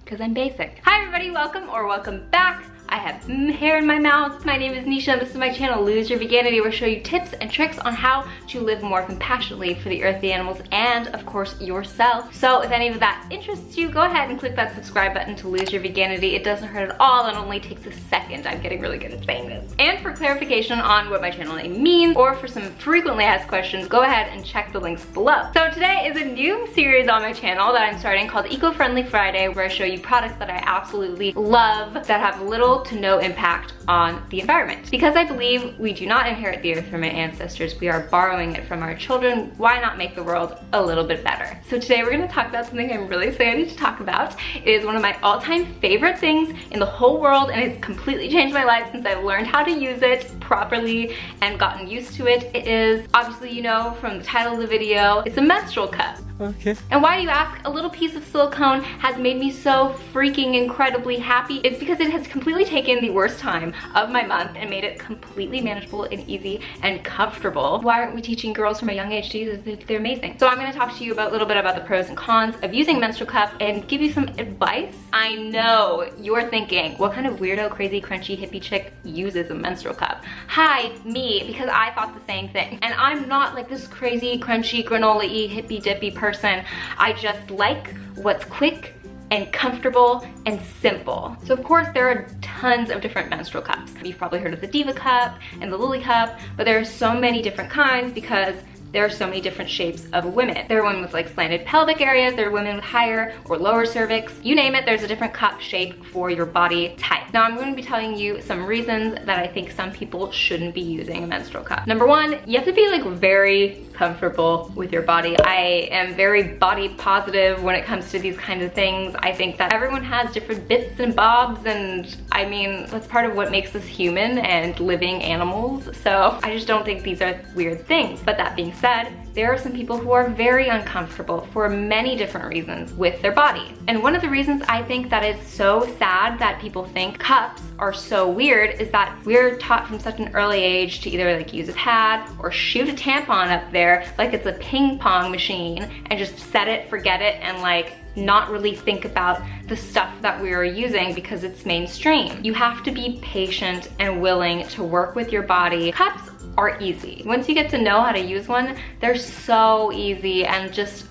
because I'm basic. Hi everybody, welcome or welcome back. I have hair in my mouth. My name is Nisha. This is my channel, Lose Your Veganity, where I show you tips and tricks on how to live more compassionately for the earth, the animals, and of course yourself. So if any of that interests you, go ahead and click that subscribe button to Lose Your Veganity. It doesn't hurt at all and only takes a second. I'm getting really good at saying this. And for clarification on what my channel name means, or for some frequently asked questions, go ahead and check the links below. So today is a new series on my channel that I'm starting called Eco-Friendly Friday, where I show you products that I absolutely love that have little to no impact on the environment. Because I believe we do not inherit the earth from our ancestors, we are borrowing it from our children. Why not make the world a little bit better? So today we're gonna talk about something I'm really excited to talk about. It is one of my all-time favorite things in the whole world, and it's completely changed my life since I've learned how to use it properly and gotten used to it. It is, obviously you know from the title of the video, it's a menstrual cup. Okay. And why do you ask? A little piece of silicone has made me so freaking incredibly happy. It's because it has completely taken the worst time of my month and made it completely manageable and easy and comfortable. Why aren't we teaching girls from a young age to use this? They're amazing. So I'm gonna talk to you about a little bit about the pros and cons of using a menstrual cup and give you some advice. I know you're thinking, what kind of weirdo, crazy, crunchy, hippie chick uses a menstrual cup? Hi, me, because I thought the same thing. And I'm not like this crazy, crunchy, granola-y, hippy-dippy person. I just like what's quick and comfortable and simple. So of course there are tons of different menstrual cups. You've probably heard of the Diva cup and the Lily cup, but there are so many different kinds because there are so many different shapes of women. There are women with like slanted pelvic areas, there are women with higher or lower cervix. You name it, there's a different cup shape for your body type. Now I'm going to be telling you some reasons that I think some people shouldn't be using a menstrual cup. Number one, you have to be like very comfortable with your body. I am very body positive when it comes to these kinds of things. I think that everyone has different bits and bobs, and I mean, that's part of what makes us human and living animals. So I just don't think these are weird things. But that being said, there are some people who are very uncomfortable for many different reasons with their body. And one of the reasons I think that is so sad that people think cups are so weird is that we're taught from such an early age to either like use a pad or shoot a tampon up there like it's a ping pong machine and just set it, forget it, and like not really think about the stuff that we are using because it's mainstream. You have to be patient and willing to work with your body. Cups are easy. Once you get to know how to use one, they're so easy and just,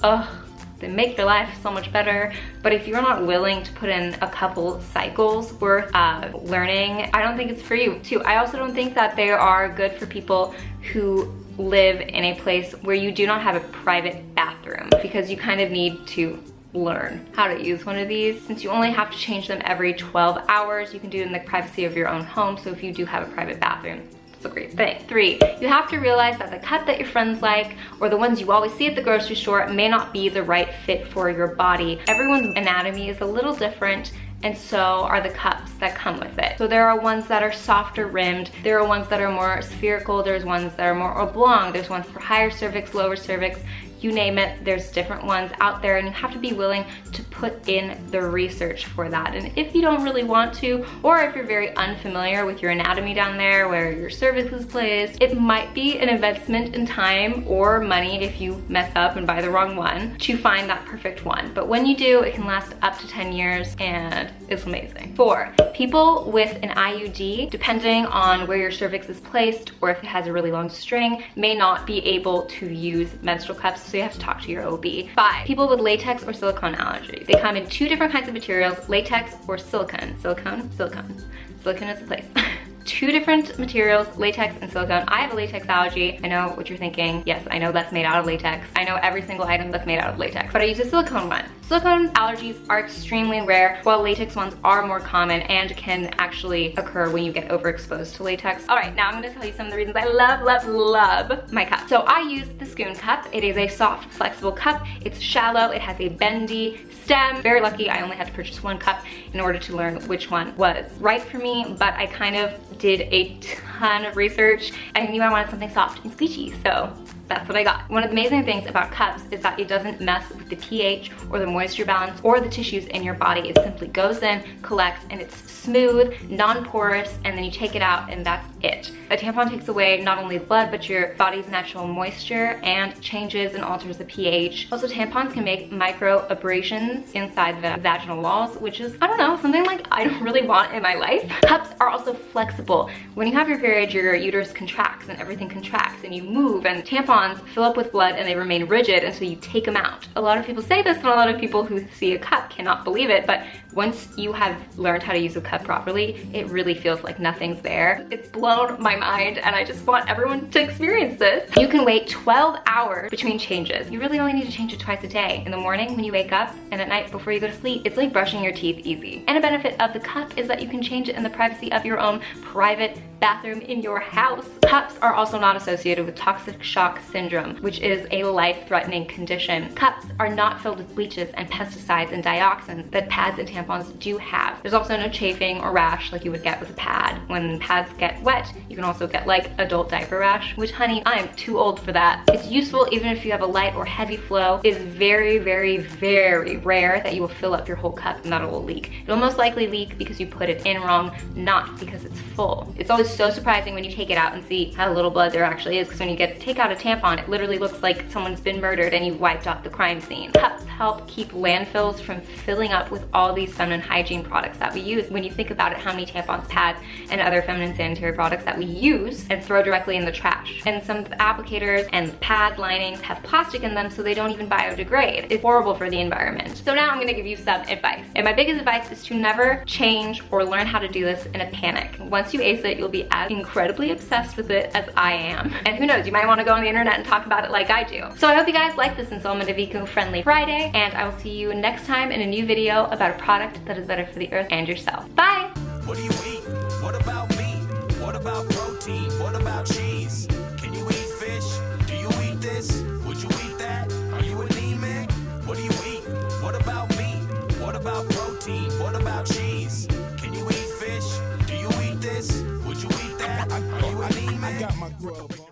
they make your life so much better. But if you're not willing to put in a couple cycles worth of learning, I don't think it's for you too. I also don't think that they are good for people who live in a place where you do not have a private bathroom, because you kind of need to learn how to use one of these. Since you only have to change them every 12 hours, you can do it in the privacy of your own home. So if you do have a private bathroom, it's a great thing. 3, you have to realize that the cup that your friends like, or the ones you always see at the grocery store, may not be the right fit for your body. Everyone's anatomy is a little different, and so are the cups that come with it. So there are ones that are softer rimmed, there are ones that are more spherical, there's ones that are more oblong, there's ones for higher cervix, lower cervix, you name it, there's different ones out there, and you have to be willing to put in the research for that. And if you don't really want to, or if you're very unfamiliar with your anatomy down there, where your cervix is placed, it might be an investment in time or money if you mess up and buy the wrong one to find that perfect one. But when you do, it can last up to 10 years and it's amazing. 4, people with an IUD, depending on where your cervix is placed or if it has a really long string, may not be able to use menstrual cups, so you have to talk to your OB. 5, people with latex or silicone allergies. They come in 2 different kinds of materials, latex or silicone. Silicone? Silicone. Silicone is the place. 2 different materials, latex and silicone. I have a latex allergy. I know what you're thinking. Yes, I know that's made out of latex. I know every single item that's made out of latex, but I use a silicone one. Silicone allergies are extremely rare, while latex ones are more common and can actually occur when you get overexposed to latex. All right, now I'm gonna tell you some of the reasons I love my cup. So I use the Scoon cup. It is a soft, flexible cup. It's shallow, it has a bendy stem. Very lucky, I only had to purchase 1 cup in order to learn which one was right for me, but I kind of did a ton of research. I knew I wanted something soft and squishy, so that's what I got. One of the amazing things about cups is that it doesn't mess with the pH or the moisture balance or the tissues in your body. It simply goes in, collects, and it's smooth, non-porous, and then you take it out and that's it. A tampon takes away not only blood, but your body's natural moisture and changes and alters the pH. Also, tampons can make micro abrasions inside the vaginal walls, which is, I don't know, something like I don't really want in my life. Cups are also flexible. When you have your period, your uterus contracts and everything contracts and you move, and tampons fill up with blood and they remain rigid until you take them out. A lot of people say this and a lot of people who see a cup cannot believe it, but once you have learned how to use a cup properly, it really feels like nothing's there. It's blown my mind and I just want everyone to experience this. You can wait 12 hours between changes. You really only need to change it twice a day. In the morning when you wake up and at night before you go to sleep. It's like brushing your teeth easy. And a benefit of the cup is that you can change it in the privacy of your own private bathroom in your house. Cups are also not associated with toxic shock syndrome, which is a life-threatening condition. Cups are not filled with bleaches and pesticides and dioxins that pads and tampons do have. There's also no chafing or rash like you would get with a pad. When pads get wet, you can also get like adult diaper rash, which honey, I am too old for that. It's useful even if you have a light or heavy flow. It's very, very, very rare that you will fill up your whole cup and that it will leak. It'll most likely leak because you put it in wrong, not because it's full. It's always so surprising when you take it out and see how little blood there actually is, because when you take out a tampon, it literally looks like someone's been murdered and you wiped out the crime scene. Cups help keep landfills from filling up with all these feminine hygiene products that we use. When you think about it, how many tampons, pads, and other feminine sanitary products that we use and throw directly in the trash. And some applicators and pad linings have plastic in them, so they don't even biodegrade. It's horrible for the environment. So now I'm gonna give you some advice. And my biggest advice is to never change or learn how to do this in a panic. Once you ace it, you'll be as incredibly obsessed with it as I am. And who knows, you might want to go on the internet and talk about it like I do. So I hope you guys like this installment of Eco-Friendly Friday, and I will see you next time in a new video about a product that is better for the earth and yourself. Bye! What do you eat? What about meat? What about protein? What about cheese? Can you eat fish? Do you eat this? Would you eat that? Are you anemic? What do you eat? What about meat? What about protein? What about cheese? Can you eat fish? Do you eat this? Would you eat that? Are you anemic? I got my grub.